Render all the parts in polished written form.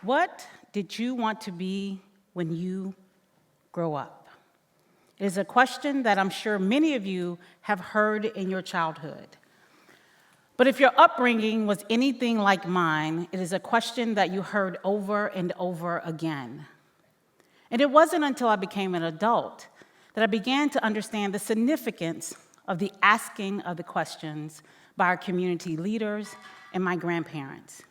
What did you want to be when you grow up? It is a question that I'm sure many of you have heard in your childhood. But if your upbringing was anything like mine, it is a question that you heard over and over again. And it wasn't until I became an adult that I began to understand the significance of the asking of the questions by our community leaders and my grandparents.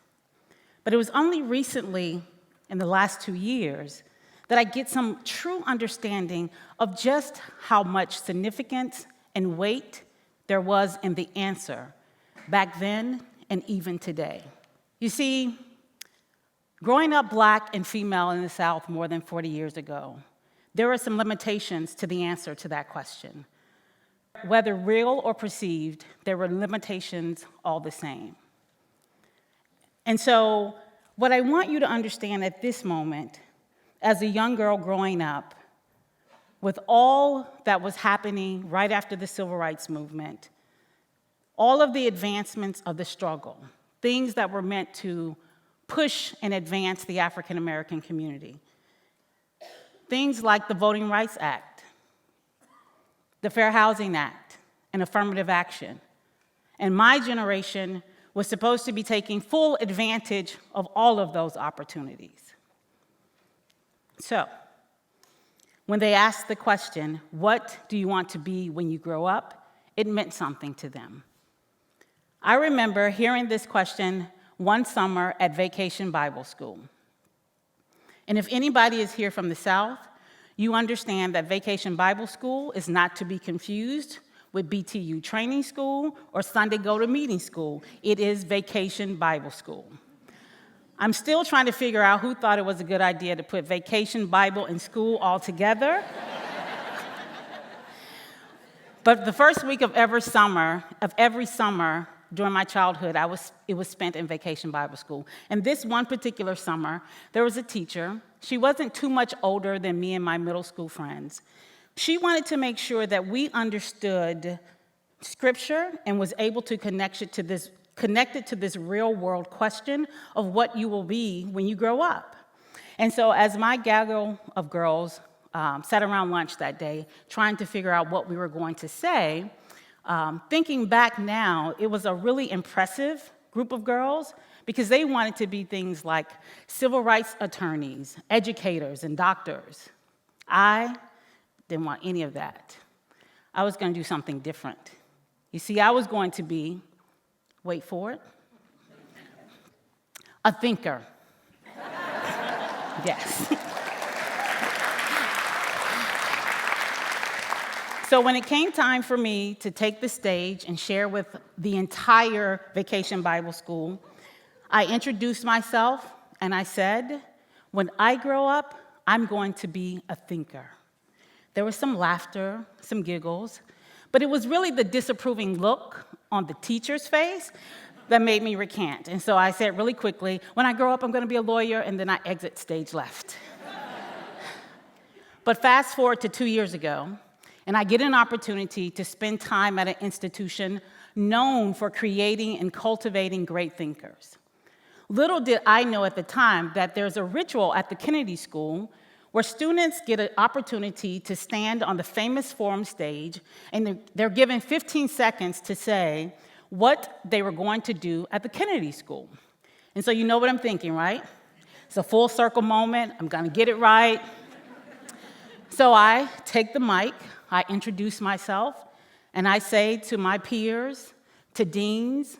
But it was only recently, in the last 2 years, that I get some true understanding of just how much significance and weight there was in the answer back then and even today. You see, growing up Black and female in the South more than 40 years ago, there are some limitations to the answer to that question. Whether real or perceived, there were limitations all the same. And so, what I want you to understand at this moment, as a young girl growing up, with all that was happening right after the Civil Rights Movement, all of the advancements of the struggle, things that were meant to push and advance the African American community, things like the Voting Rights Act, the Fair Housing Act, and affirmative action. And my generation was supposed to be taking full advantage of all of those opportunities. So, when they asked the question, what do you want to be when you grow up? It meant something to them. I remember hearing this question one summer at Vacation Bible School. And if anybody is here from the South, you understand that Vacation Bible School is not to be confused with BTU training school or Sunday go-to-meeting school. It is Vacation Bible School. I'm still trying to figure out who thought it was a good idea to put Vacation Bible and school all together. But the first week of every summer during my childhood, it was spent in Vacation Bible School. And this one particular summer, there was a teacher. She wasn't too much older than me and my middle school friends. She wanted to make sure that we understood Scripture and was able to connect it to this real-world question of what you will be when you grow up. And so as my gaggle of girls sat around lunch that day trying to figure out what we were going to say, thinking back now, it was a really impressive group of girls because they wanted to be things like civil rights attorneys, educators, and doctors. I didn't want any of that. I was going to do something different. You see, I was going to be, wait for it, a thinker. Yes. So when it came time for me to take the stage and share with the entire Vacation Bible School, I introduced myself and I said, when I grow up, I'm going to be a thinker. There was some laughter, some giggles, but it was really the disapproving look on the teacher's face that made me recant. And so I said really quickly, when I grow up, I'm going to be a lawyer, and then I exit stage left. But fast forward to 2 years ago, and I get an opportunity to spend time at an institution known for creating and cultivating great thinkers. Little did I know at the time that there's a ritual at the Kennedy School where students get an opportunity to stand on the famous forum stage, and they're given 15 seconds to say what they were going to do at the Kennedy School. And so you know what I'm thinking, right? It's a full circle moment. I'm going to get it right. So I take the mic, I introduce myself, and I say to my peers, to deans,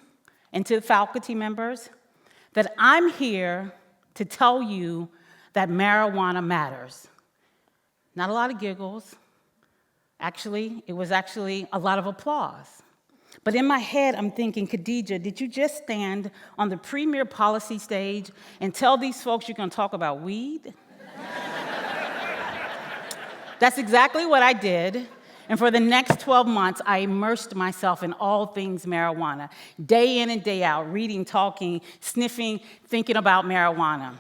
and to faculty members that I'm here to tell you that marijuana matters. Not a lot of giggles. Actually, it was actually a lot of applause. But in my head, I'm thinking, Khadijah, did you just stand on the premier policy stage and tell these folks you're going to talk about weed? That's exactly what I did. And for the next 12 months, I immersed myself in all things marijuana, day in and day out, reading, talking, sniffing, thinking about marijuana.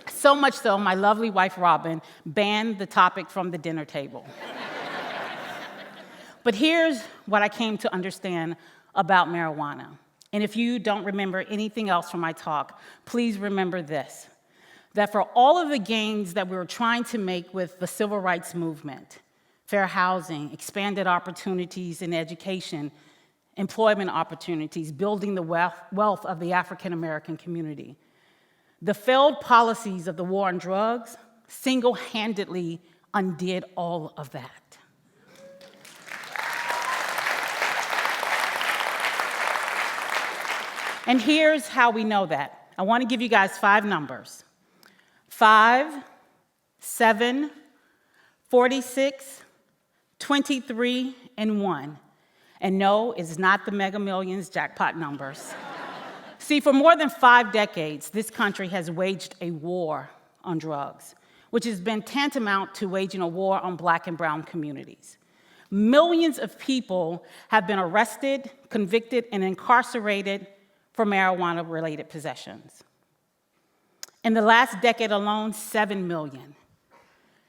So much so, my lovely wife, Robin, banned the topic from the dinner table. But here's what I came to understand about marijuana. And if you don't remember anything else from my talk, please remember this. that for all of the gains that we were trying to make with the civil rights movement, fair housing, expanded opportunities in education, employment opportunities, building the wealth of the African American community, the failed policies of the war on drugs single-handedly undid all of that. And here's how we know that. I want to give you guys 5 numbers. 5, 7, 46, 23, and 1. And no, it's not the Mega Millions jackpot numbers. See, for more than 5 decades, this country has waged a war on drugs, which has been tantamount to waging a war on Black and brown communities. Millions of people have been arrested, convicted, and incarcerated for marijuana-related possessions. In the last decade alone, 7 million.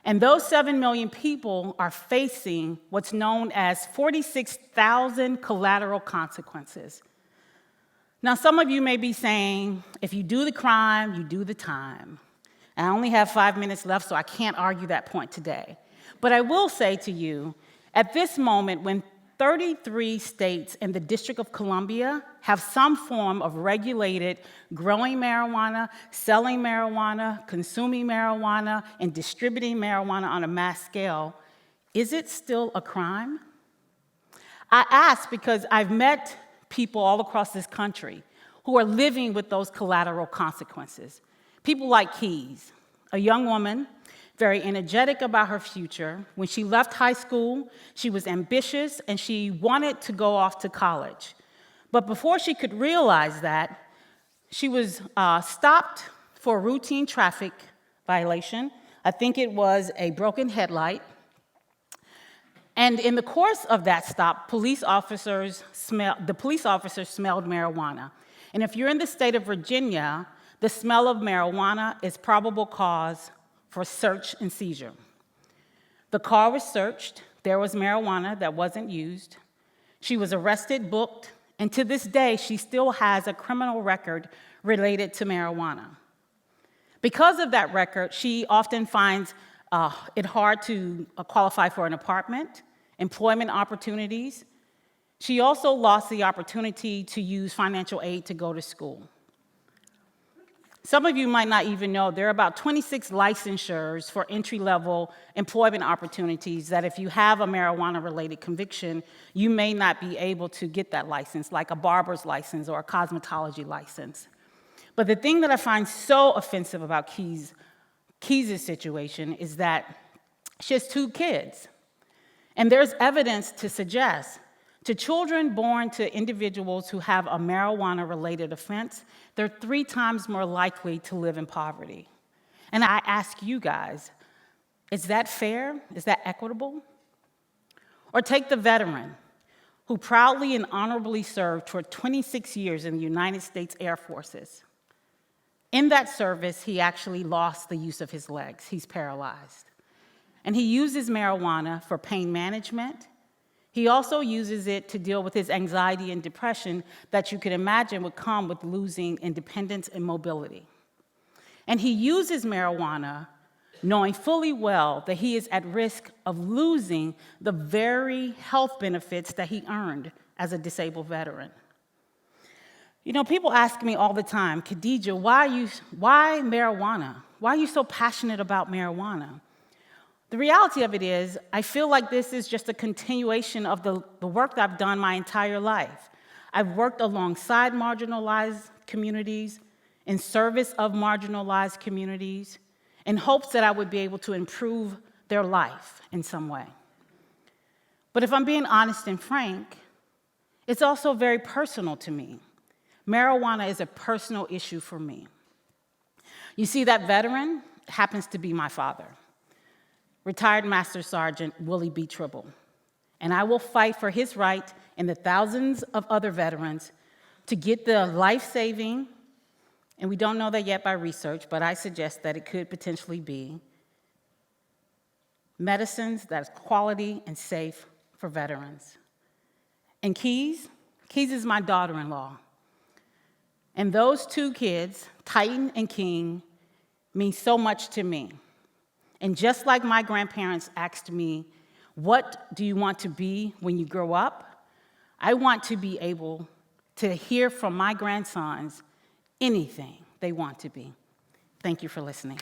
And those 7 million people are facing what's known as 46,000 collateral consequences. Now, some of you may be saying, if you do the crime, you do the time. I only have 5 minutes left, so I can't argue that point today. But I will say to you, at this moment, when 33 states and the District of Columbia have some form of regulated growing marijuana, selling marijuana, consuming marijuana, and distributing marijuana on a mass scale, is it still a crime? I ask because I've met people all across this country who are living with those collateral consequences. People like Keys, a young woman, very energetic about her future. When she left high school, she was ambitious and she wanted to go off to college. But before she could realize that, she was stopped for a routine traffic violation. I think it was a broken headlight. And in the course of that stop, the police officers smelled marijuana. And if you're in the state of Virginia, the smell of marijuana is probable cause for search and seizure. The car was searched. There was marijuana that wasn't used. She was arrested, booked, and to this day, she still has a criminal record related to marijuana. Because of that record, she often finds it hard to qualify for an apartment, employment opportunities. She also lost the opportunity to use financial aid to go to school. Some of you might not even know there are about 26 licensures for entry-level employment opportunities that if you have a marijuana-related conviction, you may not be able to get that license, like a barber's license or a cosmetology license. But the thing that I find so offensive about Keys' situation is that she has 2 kids. And there's evidence to suggest to children born to individuals who have a marijuana-related offense, they're 3 times more likely to live in poverty. And I ask you guys, is that fair? Is that equitable? Or take the veteran who proudly and honorably served for 26 years in the United States Air Forces. In that service, he actually lost the use of his legs. He's paralyzed. And he uses marijuana for pain management. He also uses it to deal with his anxiety and depression that you can imagine would come with losing independence and mobility. And he uses marijuana knowing fully well that he is at risk of losing the very health benefits that he earned as a disabled veteran. You know, people ask me all the time, Khadijah, why marijuana? Why are you so passionate about marijuana? The reality of it is, I feel like this is just a continuation of the work that I've done my entire life. I've worked alongside marginalized communities, in service of marginalized communities, in hopes that I would be able to improve their life in some way. But if I'm being honest and frank, it's also very personal to me. Marijuana is a personal issue for me. You see, that veteran happens to be my father, retired Master Sergeant Willie B. Tribble. And I will fight for his right and the thousands of other veterans to get the life-saving, and we don't know that yet by research, but I suggest that it could potentially be medicines that is quality and safe for veterans. And Keys is my daughter-in-law. And those 2 kids, Titan and King, means so much to me. And just like my grandparents asked me, what do you want to be when you grow up? I want to be able to hear from my grandsons anything they want to be. Thank you for listening.